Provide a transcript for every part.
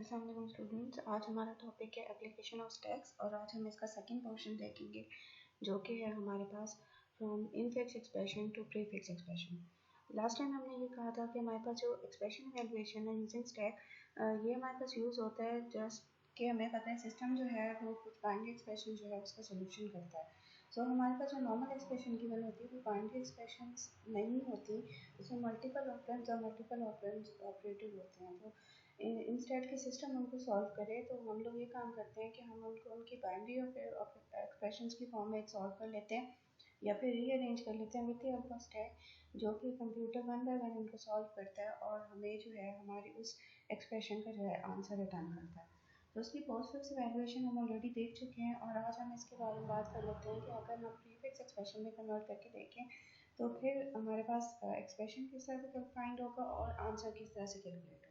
अस्सलाम वालेकुम स्टूडेंट्स, आज हमारा टॉपिक है एप्लीकेशन ऑफ स्टैक्स और आज हम इसका सेकंड पोर्शन देखेंगे जो कि है हमारे पास from infix expression to prefix expression. Last time हमने ये कहा था कि हमारे पास जो एक्सप्रेशन इवैल्यूएशन है यूजिंग स्टैक, ये हमारे पास यूज़ होता है जस्ट कि हमें पता है सिस्टम जो है वो कुछ बाइनरी एक्सप्रेशन जो है उसका सोल्यूशन करता है। सो हमारे पास जो नॉर्मल एक्सप्रेशन गिवन होती है वो बाइनरी एक्सप्रेशन नहीं होती, उसमें मल्टीपल ऑपरेंड्स और मल्टीपल ऑपरेंड्स ऑपरेटेड होते हैं। तो इंस्टेड के सिस्टम उनको सॉल्व करे तो हम लोग ये काम करते हैं कि हम उनको उनकी बाइनरी एक्सप्रेशंस की फॉर्म में सॉल्व कर लेते हैं या फिर रीअरेंज कर लेते हैं with the help of stack, जो कि कंप्यूटर वन बाय वन उनको सॉल्व करता है और हमें जो है हमारी उस एक्सप्रेशन का जो है आंसर रिटर्न करता है। तो उसकी पोस्टफिक्स इवैल्यूएशन हम ऑलरेडी देख चुके हैं और आज हम इसके बारे में बात कर लेते हैं कि अगर हम प्रीफिक्स एक्सप्रेशन में कन्वर्ट करके देखें तो फिर हमारे पास एक्सप्रेशन किस तरह से फाइंड होगा और आंसर किस तरह से कैलकुलेट होगा।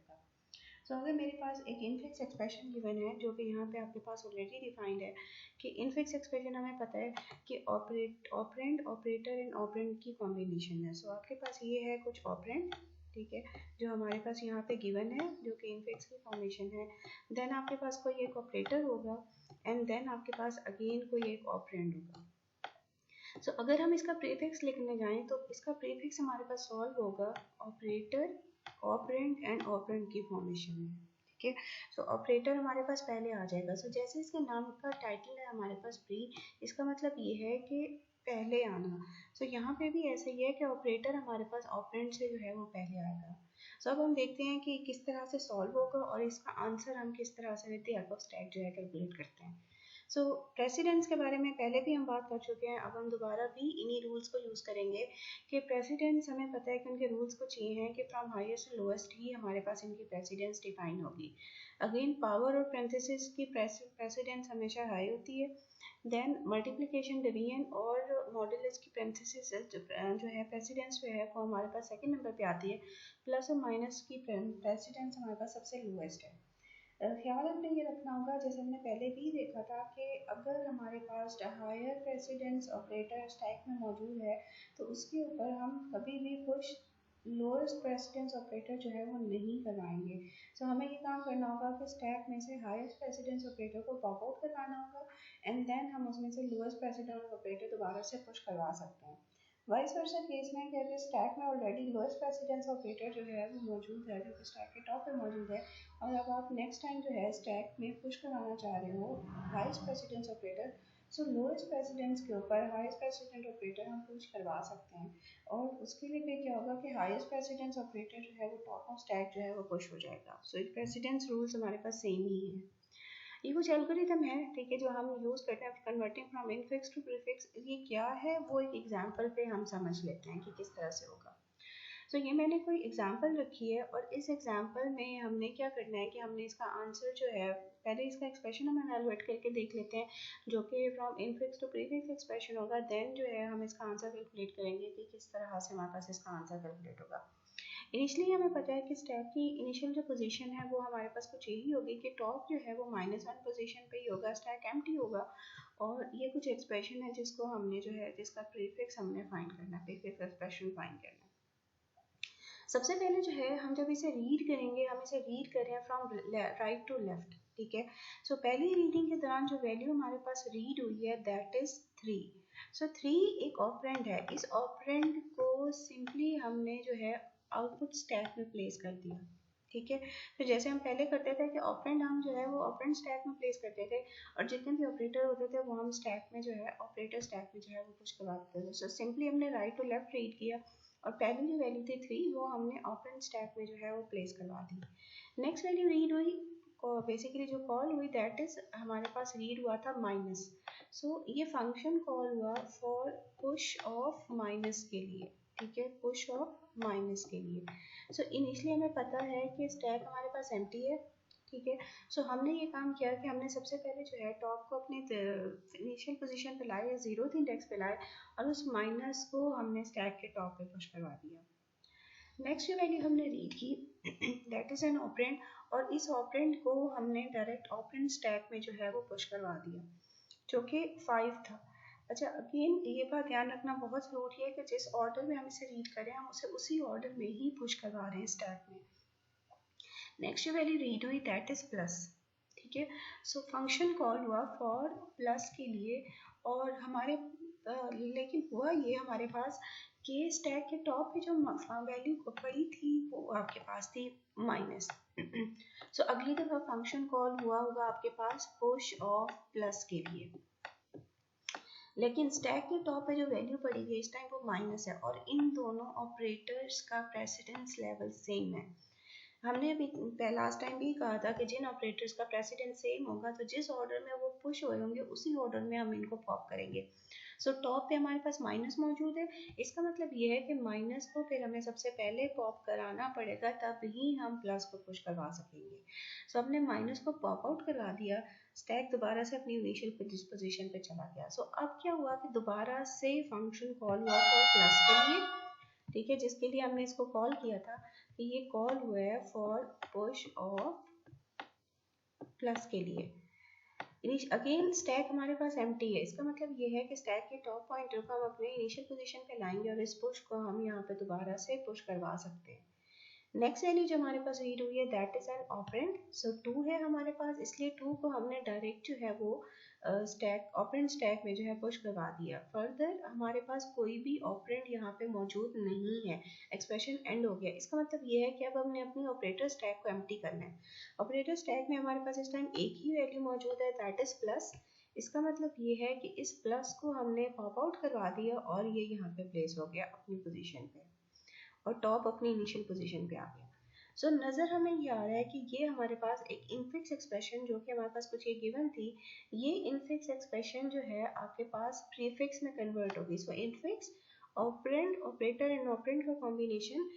तो अगर मेरे पास एक इनफिक्स एक्सप्रेशन गिवन है जो कि यहाँ पे आपके पास ऑलरेडी डिफाइंड है कि इनफिक्स एक्सप्रेशन हमें पता है कि ऑपरेंड ऑपरेटर एंड ऑपरेंड की कॉम्बिनेशन है। सो आपके पास ये है कुछ ऑपरेंड, ठीक है, जो हमारे पास यहाँ पे गिवन है जो कि इनफिक्स की फॉर्मेशन है। देन आपके पास कोई एक ऑपरेटर होगा एंड देन आपके पास अगेन कोई एक ऑपरेंड होगा। सो अगर हम इसका प्रीफिक्स लिखने जाएं तो इसका प्रीफिक्स हमारे पास सॉल्व होगा ऑपरेटर ऑपरेंड एंड ऑपरेंड की फॉर्मेशन में, ठीक है। सो ऑपरेटर हमारे पास पहले आ जाएगा। सो जैसे इसके नाम का टाइटल है हमारे पास प्री, इसका मतलब ये है कि पहले आना। सो यहाँ पे भी ऐसा ही है कि ऑपरेटर हमारे पास ऑपरेंड से जो है वो पहले आएगा। सो अब हम देखते हैं कि किस तरह से सॉल्व होगा और इसका आंसर हम किस तरह से with the help of stack जो है कैलकुलेट करते हैं। सो प्रेसिडेंस के बारे में पहले भी हम बात कर चुके हैं, अब हम दोबारा भी इन्हीं रूल्स को यूज़ करेंगे कि प्रेसिडेंस हमें पता है कि उनके रूल्स कुछ ये हैं कि फ्रॉम हाईएस्ट टू लोएस्ट ही हमारे पास इनकी प्रेसिडेंस डिफाइन होगी। अगेन पावर और पैरेंथेसिस की प्रेसिडेंस हमेशा हाई होती है। देन मल्टीप्लिकेशन डिवीजन और मॉडुलस की पैरेंथेसिस जो है प्रेसिडेंस जो है वो हमारे पास सेकंड नंबर पे आती है। प्लस और माइनस की प्रेसिडेंस हमारे पास सबसे लोएस्ट है। ख्याल हमने ये रखना होगा, जैसे हमने पहले भी देखा था कि अगर हमारे पास हायर प्रेसिडेंस ऑपरेटर स्टैक में मौजूद है तो उसके ऊपर हम कभी भी पुश लोएस्ट प्रेसिडेंस ऑपरेटर जो है वो नहीं करवाएंगे। सो हमें ये काम करना होगा कि स्टैक में से हाईएस्ट प्रेसिडेंस ऑपरेटर को पॉप आउट करवाना होगा एंड देन हम उसमें से लोएस्ट प्रेसिडेंस ऑपरेटर दोबारा से पुश करवा सकते हैं। वाइस वर्सा केस में कि अगर स्टैक में ऑलरेडी लोएस्ट प्रेसिडेंस ऑपरेटर जो है वो मौजूद है, जो कि स्टैक के टॉप पे मौजूद है, और अब आप नेक्स्ट टाइम जो है स्टैक में पुश कराना चाह रहे हो हाईएस्ट प्रेसिडेंस ऑपरेटर, सो लोएस्ट प्रेसिडेंस के ऊपर हाईएस्ट प्रेसिडेंट ऑपरेटर हम पुश करवा सकते हैं और उसके लिए फिर क्या होगा कि हाईएस्ट प्रेसिडेंस ऑपरेटर जो है वो टॉप ऑफ स्टैक जो है वो पुश हो जाएगा। सो एक प्रेसिडेंस रूल्स हमारे पास सेम ही है। ये कुछ एल्गोरिथम है, ठीक है, जो हम यूज़ करते हैं converting from infix to prefix. ये क्या है वो एक एग्जांपल पे हम समझ लेते हैं कि किस तरह से होगा। तो ये मैंने कोई एग्जांपल रखी है और इस एग्जांपल में हमने क्या करना है कि हमने इसका आंसर जो है पहले इसका एक्सप्रेशन हम एवेलुएट करके देख लेते हैं जो कि from infix to prefix expression होगा। देन जो है हम इसका आंसर कैलकुलेट करेंगे कि किस तरह से हमारे पास इसका आंसर कैलकुलेट होगा। इनिशियली हमें पता है कि स्टैक की इनिशियल जो पोजीशन है वो हमारे पास कुछ यही होगी कि टॉप जो है वो -1 पोजीशन पे ही होगा, स्टैक एम्प्टी होगा और ये कुछ एक्सप्रेशन है जिसको हमने जो है जिसका प्रीफिक्स हमने फाइंड करना है, प्रीफिक्स एक्सप्रेशन फाइंड करना है। सबसे पहले जो है हम जब इसे रीड करेंगे हम इसे रीड कर रहे हैं फ्रॉम राइट टू लेफ्ट, ठीक है। सो पहली रीडिंग के दौरान जो वैल्यू हमारे पास रीड हुई है दैट इज 3। सो 3 एक ऑपरेंड है, इस ऑपरेंड को सिंपली हमने जो है आउटपुट स्टैक में प्लेस कर दिया, ठीक है। तो जैसे हम पहले करते थे कि ऑपरेंड हम जो है वो ऑपरेंड स्टैक में प्लेस करते थे और जितने भी ऑपरेटर होते थे वो हम स्टैक में जो है ऑपरेटर स्टैक में जो है वो कुछ करवा देते थे। सो सिंपली हमने राइट टू लेफ्ट रीड किया और पहली जो वैल्यू थी 3 वो हमने ऑपरेंड स्टैक में जो है वो प्लेस करवा दी। नेक्स्ट वैल्यू रीड हुई और बेसिकली जो कॉल हुई दैट इज हमारे पास रीड हुआ था माइनस। सो ये फंक्शन कॉल हुआ फॉर पुश ऑफ माइनस के लिए, ठीक है, पुश ऑफ माइनस के लिए। सो इनिशियली हमें पता है कि स्टैक हमारे पास एम्प्टी है, ठीक है। सो हमने ये काम किया कि हमने सबसे पहले जो है टॉप को अपने इनिशियल पोजीशन पे लाए, 0th इंडेक्स पे लाए और उस माइनस को हमने स्टैक के टॉप पे पुश करवा दिया। नेक्स्ट जो वैल्यू हमने रीड की दैट इज एन ऑपरेंड और इस ऑपरेंड को हमने डायरेक्ट ऑपरेंड स्टैक में जो है वो पुश करवा दिया जो कि 5 था। अच्छा, अगेन ये बात ध्यान रखना बहुत ज़रूरी है कि जिस ऑर्डर में हम इसे रीड करें हम उसे उसी ऑर्डर में ही पुश करवा रहे हैं स्टैक में। नेक्स्ट जो वैल्यू रीड हुई दैट इज प्लस, ठीक है। सो फंक्शन कॉल हुआ फॉर प्लस के लिए, और हमारे लेकिन हुआ ये हमारे पास कि स्टैक के टॉप पे जो वैल्यू पड़ी थी वो आपके पास थी माइनस। सो अगली दफा फंक्शन कॉल हुआ होगा आपके पास पुश ऑफ प्लस के लिए, लेकिन स्टैक के टॉप पे जो वैल्यू पड़ी है इस टाइम वो माइनस है, और इन दोनों ऑपरेटर्स का प्रेसिडेंस लेवल सेम है। हमने अभी लास्ट टाइम भी कहा था कि जिन ऑपरेटर्स का प्रेसिडेंस सेम होगा तो जिस ऑर्डर में वो पुश हुए होंगे उसी ऑर्डर में हम इनको पॉप करेंगे। सो टॉप पे हमारे पास माइनस मौजूद है, इसका मतलब ये है कि माइनस को फिर हमें सबसे पहले पॉप कराना पड़ेगा, तब ही हम प्लस को पुश करवा सकेंगे। सो हमने माइनस को पॉप आउट करवा दिया, स्टैक दोबारा से अपनी इनिशियल पोजीशन पे चला गया। सो अब क्या हुआ कि दोबारा से फंक्शन कॉल हुआ फॉर प्लस के लिए, ठीक है, जिसके लिए हमने इसको कॉल किया था कि ये कॉल हुआ है फॉर पुश ऑफ प्लस के लिए। अगेन स्टैक हमारे पास एम्प्टी है, इसका मतलब ये है कि स्टैक के टॉप पॉइंटर को हम अपने इनिशियल पोजीशन पे लाएंगे और इस पुश को हम यहाँ पे दोबारा से पुश करवा सकते हैं। नेक्स्ट वैल्यू जो हमारे पास रीड हुई है दैट इज एन ऑपरेंड। सो 2 है हमारे पास, इसलिए 2 को हमने डायरेक्ट जो है वो स्टैक ऑपरेंड स्टैक में जो है पुश करवा दिया। फर्दर हमारे पास कोई भी ऑपरेंड यहाँ पे मौजूद नहीं है, एक्सप्रेशन एंड हो गया। इसका मतलब ये है कि अब हमने अपनी ऑपरेटर स्टैक को एम्प्टी करना है। ऑपरेटर स्टैक में हमारे पास इस टाइम एक ही वैल्यू मौजूद है दैट इज प्लस। इसका मतलब ये है कि इस प्लस को हमने पॉप आउट करवा दिया और ये यहाँ पे प्लेस हो गया अपनी पोजीशन पे, और टॉप अपनी इनिशियल पोजीशन पे आ गया। सो नज़र हमें ये आ रहा है कि ये हमारे पास एक इनफिक्स एक्सप्रेशन जो कि हमारे पास कुछ ये गिवन थी, ये इनफिक्स एक्सप्रेशन जो है आपके पास प्रीफिक्स में कन्वर्ट होगी। So infix operand operator and operand का कॉम्बिनेशन,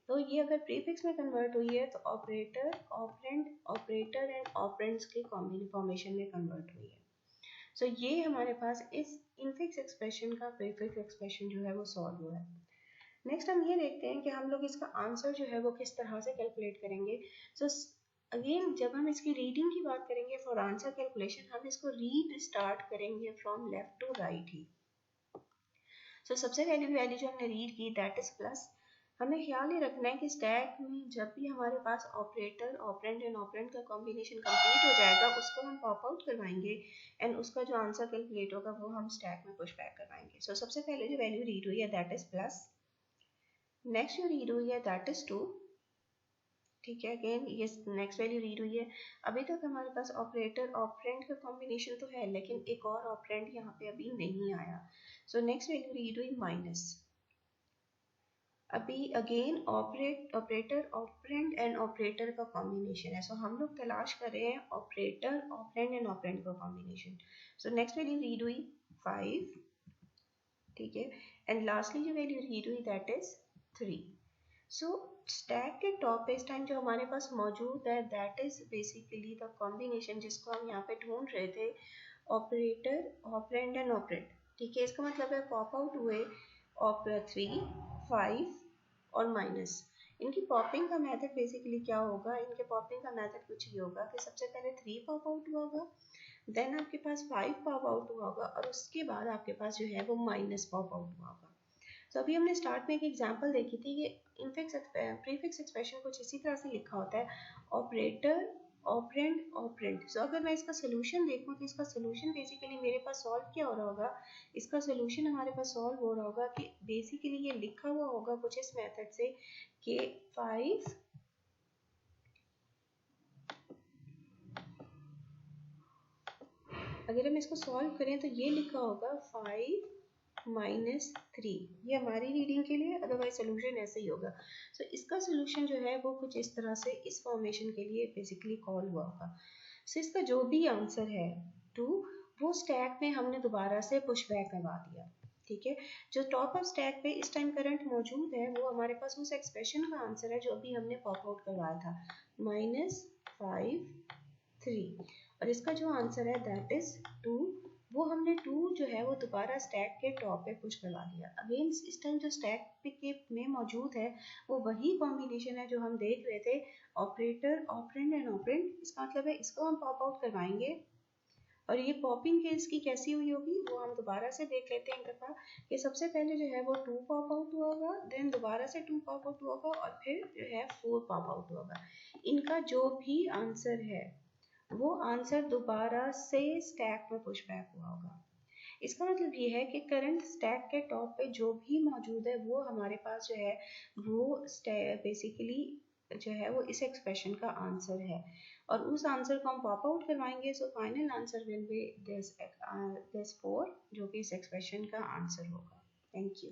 तो ये अगर प्रीफिक्स में कन्वर्ट हुई है तो operator operand operator and operands के फॉर्मेशन में कन्वर्ट हुई है। सो ये हमारे पास इस इनफिक्स एक्सप्रेशन का प्रीफिक्स एक्सप्रेशन जो है वो सॉल्व हुआ है। नेक्स्ट हम ये देखते हैं कि हम लोग इसका आंसर जो है वो किस तरह से कैलकुलेट करेंगे। सो अगेन जब हम इसकी रीडिंग की बात करेंगे फॉर आंसर कैलकुलेशन, हम इसको रीड स्टार्ट करेंगे फ्रॉम लेफ्ट टू राइट ही। सो सबसे पहली वैल्यू जो हमने रीड की दैट इज प्लस। हमें ख्याल ही रखना है कि स्टैक में जब भी हमारे पास ऑपरेटर ऑपरेंड एंड ऑपरेंड का कॉम्बिनेशन कंप्लीट हो जाएगा उसको हम पॉप आउट करवाएंगे, एंड उसका जो आंसर कैलकुलेट होगा वो हम स्टैक में पुश बैक करवाएंगे। सो सबसे पहले जो वैल्यू रीड हुई है दैट इज प्लस। नेक्स्ट जो रीड हुई है दैट इज 2, ठीक है। अगेन ये नेक्स्ट वैल्यू रीड हुई है। अभी तक हमारे पास ऑपरेटर ऑपरेंड का कॉम्बिनेशन तो है लेकिन एक और ऑपरेंड यहाँ पे अभी नहीं आया। सो नेक्स्ट वैल्यू रीड हुई माइनस। अभी again operator operand and operator का कॉम्बिनेशन है। सो हम लोग तलाश कर रहे हैं ऑपरेटर ऑपरेंड एंड ऑपरेंड का combination. So next value read हुई 5, ठीक है। एंड लास्टली जो वैल्यू रीड हुई दैट इज 3। सो स्टैक के टॉप पे इस टाइम जो हमारे पास मौजूद है that is basically the combination जिसको हम यहाँ पे ढूंढ रहे थे, ऑपरेटर ऑपरेंड एंड ऑपरेंड, ठीक है। इसका मतलब है पॉप आउट हुए 3, 5 और माइनस। इनकी पॉपिंग का मेथड बेसिकली क्या होगा, इनके पॉपिंग का मेथड कुछ ये होगा कि सबसे पहले 3 पॉप आउट हुआ होगा, देन आपके पास 5 पॉप आउट हुआ होगा, और उसके बाद आपके पास जो है वो माइनस पॉप आउट हुआ होगा। तो अभी हमने स्टार्ट में एक एग्जांपल देखी थी कि प्रीफिक्स एक्सप्रेशन कुछ इसी तरह से लिखा होता है, ऑपरेटर ऑपरेंड ऑपरेंड। सो अगर मैं इसका सोल्यूशन देखूं तो इसका सोल्यूशन बेसिकली मेरे पास सॉल्व क्या हो रहा होगा, इसका सोल्यूशन हमारे पास सॉल्व हो रहा होगा कि बेसिकली ये लिखा हुआ होगा कुछ इस मेथड से कि 5 अगर हम इसको सॉल्व करें तो ये लिखा होगा 5 -3, ये हमारी रीडिंग के लिए, अदरवाइज सोल्यूशन ऐसे ही होगा। सो इसका सोल्यूशन जो है वो कुछ इस तरह से इस फॉर्मेशन के लिए बेसिकली कॉल हुआ होगा। सो इसका जो भी आंसर है 2 वो स्टैक में हमने दोबारा से पुश बैक करवा दिया, ठीक है। जो टॉप ऑफ स्टैक पे इस टाइम करंट मौजूद है वो हमारे पास उस एक्सप्रेशन का आंसर है जो अभी हमने पॉप आउट करवाया था, -5 3, और इसका जो आंसर है दैट इज 2। वो हमने 2 जो है वो दोबारा स्टैक के टॉप पे पुश करवा दिया। अगेन इस टाइम जो स्टैक पे में मौजूद है वो वही कॉम्बिनेशन है जो हम देख रहे थे, ऑपरेटर ऑपरेंड एंड ऑपरेंड। इसका मतलब है इसको हम पॉप आउट करवाएंगे और ये पॉपिंग इसकी कैसी हुई होगी वो हम दोबारा से देख लेते हैं एक दफ़ा कि सबसे पहले जो है वो 2 पॉप आउट हुआ होगा, देन दोबारा से 2 पॉप आउट हुआ होगा और फिर जो है 4 पॉप आउट हुआ होगा। इनका जो भी आंसर है वो आंसर दोबारा से स्टैक में पुश बैक हुआ होगा। इसका मतलब ये है कि करंट स्टैक के टॉप पे जो भी मौजूद है वो हमारे पास जो है वो बेसिकली जो है वो इस एक्सप्रेशन का आंसर है और उस आंसर को हम पॉप आउट करवाएंगे। So final answer will be this 4 जो कि इस एक्सप्रेशन का आंसर होगा। Thank you.